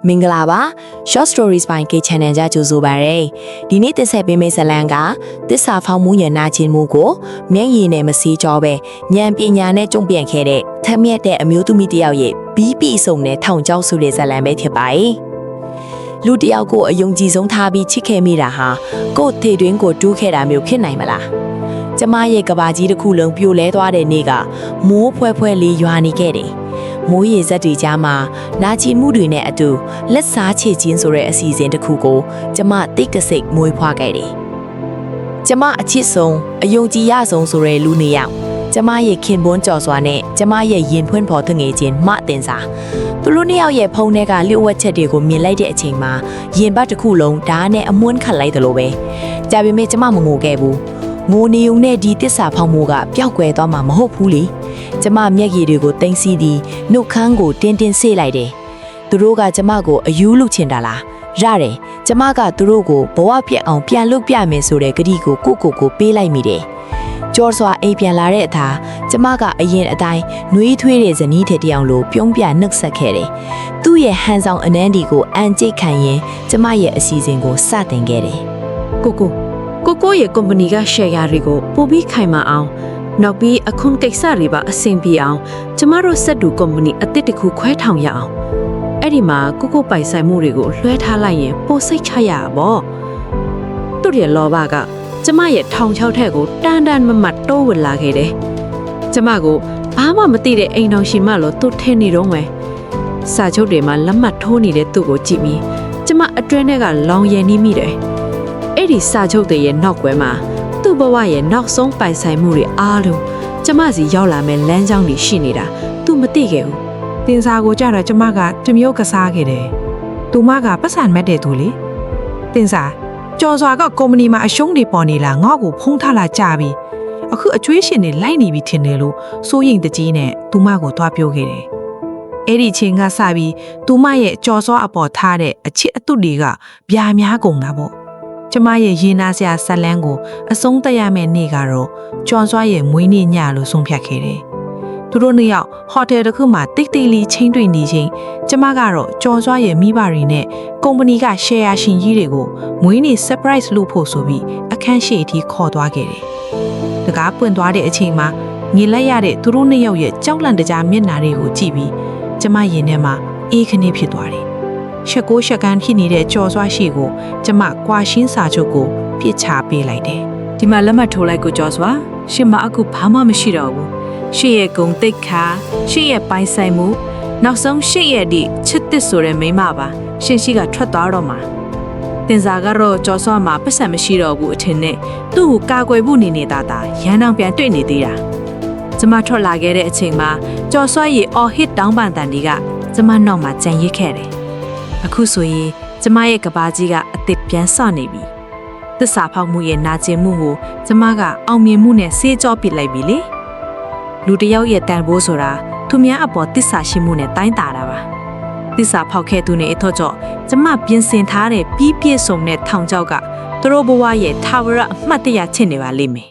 မင်္ဂလာပါ Short Stories ပိုင်း K Channel ကြကြိုဆိုပါရစေဒီနေ့တင်ဆက်ပေးမယ့်ဇာတ်လမ်းကသစ္စာဖောက်မှုရနာချင်းမှုကိုမျက်ရည်နဲ့မစီးကြောပဲဉာဏ်ပညာနဲ့ကြုံပြန်ခဲ့တဲ့ထက်မြက်တဲ့အမျိုးသမီးတစ်ယောက်ရဲ့ပြီးပြည့်စုံတဲ့ထောင်ချောက်ဆိုတဲ့ဇာတ်လမ်းပဲဖြစ်ပါတယ်လူတစ်ယောက်ကိုအယုံကြည်ဆုံးထားပြီးချစ်ခဲ့မိတာဟာကိုယ့်ထေတွင်းကိုတူးခဲ့တာမျိုးဖြစ်နိုင်မလားကျမရဲ့ကဘာကြီးတစ်ခုလုံးပြိုလဲသွားတဲ့နေ့ကမိုးဖွဲဖွဲလေးရွာနေခဲ့တယ်မိုးရေစက်တွေကြားမှာနာချီမှုတွေနဲ့အတူလက်စားချေခြင်းဆိုတဲ့အစီအစဉ်တစ်ခုကိုကျမတိတ်ကစိတ်မွေးဖွားခဲ့တယ်။ကျမအချစ်ဆုံးအယုံကြည်ရဆုံးဆိုတဲ့လူနှစ်ယောက်ကျမရဲ့ခင်ပွန်းကြော်စွာနဲ့ကျမရဲ့ရင်ဖွင့်ဖော်တငယ်ချင်းမတင်စာသူတို့နှစ်ယောက်ရဲ့ဖုန်းထဲကလျှို့ဝှက်ချက်တွေကိုမြင်လိုက်တဲ့အချိန်မှာရင်ဘတ်တစ်ခုလုံးဓာတ်နဲ့အမွှန်းခတ်လိုက်တယ်လို့ပဲကြာပေမဲ့ကျမမငိုခဲ့ဘူးငိုနေုံနဲ့ဒီတစ္ဆာဖောက်မှုကပျောက်ကွယ်သွားမှာမဟုတ်ဘူးလေကျမမျက်ရည်တွေကိုတင်စီပြီးနှုတ်ခမ်းကိုတင်းတင်းဆေးလိုက်တယ်သူတို့ကကျမကိုအယူလုပ်ချင်တာလားရတယ်ကျမကသူတို့ကိုဘဝပြတ်အောင်ပြန်လုပ်ပြမယ်ဆိုတဲ့ကတိကိုကိုပေးလိုက်မိတယ်ကြော်စွာအိမ်ပြန်လာတဲ့အခါကျမကအရင်အတိုင်းနှွေးထွေးတဲ့ဇနီးတဲ့တယောက်လိုပြုံးပြနှုတ်ဆက်ခဲ့တယ်သူ့ရဲ့ဟန်ဆောင်အနမ်းဒီကိုအန်ကျိတ်ခံရင်ကျမရဲ့အစီအစဉ်ကိုစတင်ခဲ့တယ်ကိုရဲ့ company က share တွေကိုပို့ပြီးခိုင်မာအောင်နောက်ပြီးအခုကိစ္စတွေပါအဆင်ပြေအောင်ကျမတို့စက်တူ company အသစ်တစ်ခုခွဲထောင်ရအောင်အဲ့ဒီမှာကိုပိုင်ဆိုင်မှုတွေကိုလွှဲထားလိုက်ရင်ပိုစိတ်ချရပါဘောသူ့ရဲ့လောဘကကျမရဲ့ထောင်ချောက်ထက်ကိုတန်မမတ်တိုးဝင်လာခဲ့တယ်ကျမကိုဘာမှမသိတဲ့အိမ်တော်ရှင်မလို့သူ့ထင်နေတော့မယ်စာချုပ်တွေမှာလက်မှတ်ထိုးနေတဲ့သူ့ကိုကြည့်ပြီးကျမအတွင်းထဲကလောင်ရည်နေမိတယ်အဲ့ဒီစာချုပ်တွေရဲ့နောက်ွယ်မှာသူ့ဘဝရဲ့နောက်ဆုံးပိုင်ဆိုင်မှုတွေအားလုံးကျမစီရောက်လာမဲ့လမ်းကြောင်းတွေရှိနေတာသူမသိခဲ့ဘူးတင်စာကိုကြတော့ကျမကတမျိုးကစားခဲ့တယ်သူမကပတ်စံမဲ့တဲ့သူလေတင်စာကြော်စွာကကုမ္ပဏီမှာအရှုံးတွေပေါ်နေလားငါ့ကိုဖုံးထားလာကြပြီအခုအကျွေးရှင်တွေလိုက်နေပြီထင်တယ်လို့စိုးရိမ်တကြီးနဲ့သူမကိုသွားပြောခဲ့တယ်အဲ့ဒီချိန်ကစပြီးသူမရဲ့ကြော်စွာအပေါ်ထားတဲ့အချစ်အတုတွေကဗျာများကုန်တာပေါ့ကျမရဲ့ရေနာစရာဇလန်းကိုအဆုံးသတ်ရမယ့်နေ့ကတော့ကျော်စွာရဲ့မွေးနေ့ညလို့ဆုံးဖြတ်ခဲ့တယ်။သူတို့နှစ်ယောက်ဟိုတယ်တစ်ခုမှာတိတ်တိတ်လေးချင်းတွေ့နေချိန်ကျမကတော့ကျော်စွာရဲ့မိဘတွေနဲ့ကုမ္ပဏီက share ရှင်ကြီးတွေကိုမွေးနေ့ surprise လုပ်ဖို့ဆိုပြီးအခန်းရှိအထိခေါ်သွားခဲ့တယ်။တကားပွင့်သွားတဲ့အချိန်မှာငေလက်ရတဲ့သူတို့နှစ်ယောက်ရဲ့ကြောက်လန့်တကြားမျက်နှာတွေကိုကြည့်ပြီးကျမရင်ထဲမှာအေးခနေဖြစ်သွားတယ်ရှက်ကိုရှက်ကန်းဖြစ်နေတဲ့ကြော်စွာရှိကိုကျမကွာရှင်းစာချုပ်ကိုပြစ်ချပေးလိုက်တယ်ဒီမှာလက်မှတ်ထိုးလိုက်ကိုကြော်စွာရှင်မအခုဘာမှမရှိတော့ဘူးရှင်ရဲ့ဂုံတိတ်ခါရှင်ရဲ့ပိုင်ဆိုင်မှုနောက်ဆုံးရှင်ရဲ့ဒီချစ်တစ်ဆိုတဲ့မိန်းမပါရှင်ရှိကထွက်သွားတော့မှာတင်စာကတော့ကြော်စွာမှာပတ်စံမရှိတော့ဘူးအထင်နဲ့သူ့ကိုကာကွယ်ဖို့နေနေတာရန်အောင်ပြန်တွေ့နေသေးတာကျမထွက်လာခဲ့တဲ့အချိန်မှာကြော်စွာရဲ့အော်ဟစ်တောင်းပန်တန်တွေကကျမနောက်မှာကြံရစ်ခဲ့တယ်အခုဆိုရင်ကျမရဲ့ကဘာကြီးကအသစ်ပြန်ဆော့နေပြီသစ္စာဖောက်မှုရဲ့နာကျင်မှုကိုကျမကအောင်မြင်မှုနဲ့ဆေးကြောပစ်လိုက်ပြီလေလူတစ်ယောက်ရဲ့တန်ဖိုးဆိုတာသူများအပေါ်သစ္စာရှိမှုနဲ့တိုင်းတာတာပါသစ္စာဖောက်ခဲ့သူနဲ့အထော့ကြောင့်ကျမပြင်ဆင်ထားတဲ့ပြီးပြည့်စုံတဲ့ထောင်ချောက်ကသူတို့ဘဝရဲ့ထာဝရအမှတ်တရချစ်နေပါလိမ့်မယ်